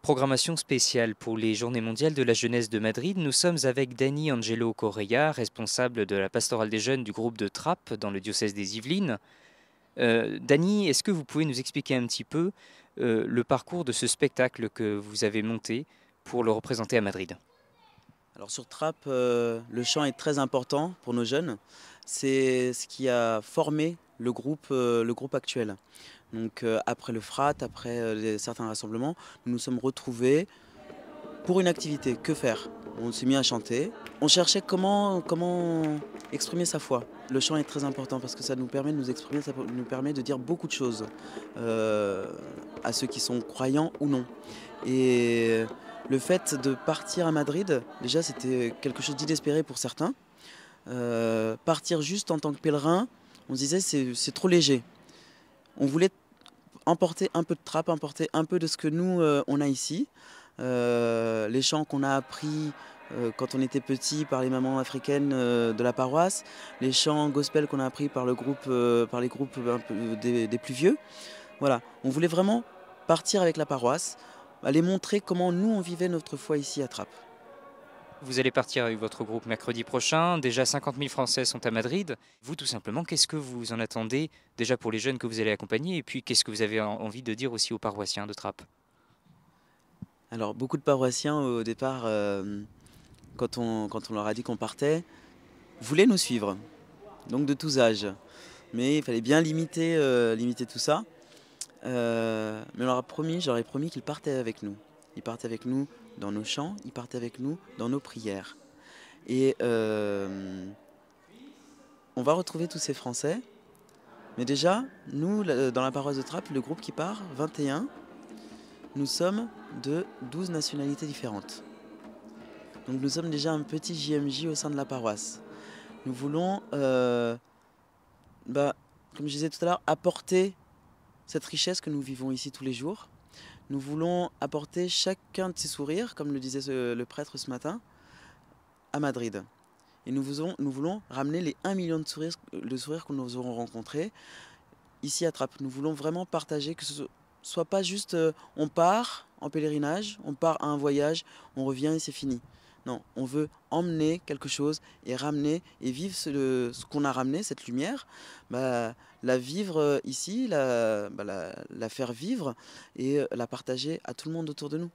Programmation spéciale pour les Journées mondiales de la jeunesse de Madrid. Nous sommes avec Dani Angelo Correia, responsable de la pastorale des jeunes du groupe de Trappes dans le diocèse des Yvelines. Dani, est-ce que vous pouvez nous expliquer un petit peu le parcours de ce spectacle que vous avez monté pour le représenter à Madrid? Alors sur Trappes, le chant est très important pour nos jeunes. C'est ce qui a formé le groupe actuel. Donc après le Frat, après certains rassemblements, nous nous sommes retrouvés pour une activité. Que faire? On s'est mis à chanter. On cherchait comment exprimer sa foi. Le chant est très important parce que ça nous permet de nous exprimer, ça nous permet de dire beaucoup de choses euh, à ceux qui sont croyants ou non. Et le fait de partir à Madrid, déjà c'était quelque chose d'inespéré pour certains. Partir juste en tant que pèlerin, on se disait c'est trop léger. On voulait emporter un peu de trappe, emporter un peu de ce que nous on a ici. Les chants qu'on a appris quand on était petit par les mamans africaines de la paroisse, les chants gospel qu'on a appris par par les groupes un peu des plus vieux. Voilà, on voulait vraiment partir avec la paroisse, aller montrer comment nous on vivait notre foi ici à Trappes. Vous allez partir avec votre groupe mercredi prochain. Déjà 50 000 Français sont à Madrid. Vous, tout simplement, qu'est-ce que vous en attendez déjà pour les jeunes que vous allez accompagner? Et puis, qu'est-ce que vous avez envie de dire aussi aux paroissiens de Trappes? Alors beaucoup de paroissiens au départ, quand on leur a dit qu'on partait, voulaient nous suivre, donc de tous âges. Mais il fallait bien limiter tout ça. Mais je leur ai promis qu'ils partaient avec nous. Ils partaient avec nous dans nos chants, ils partaient avec nous dans nos prières. Et on va retrouver tous ces Français. Mais déjà, nous, dans la paroisse de Trappes, le groupe qui part, 21, nous sommes de 12 nationalités différentes. Donc nous sommes déjà un petit JMJ au sein de la paroisse. Nous voulons, comme je disais tout à l'heure, apporter cette richesse que nous vivons ici tous les jours. Nous voulons apporter chacun de ces sourires, comme le disait le prêtre ce matin, à Madrid. Et nous voulons ramener les 1 million de sourires que nous aurons rencontrés ici à Trappes. Nous voulons vraiment partager, que ce soit pas juste on part en pèlerinage, on part à un voyage, on revient et c'est fini. Non, on veut emmener quelque chose et ramener et vivre ce qu'on a ramené, cette lumière, la vivre ici, la faire vivre et la partager à tout le monde autour de nous.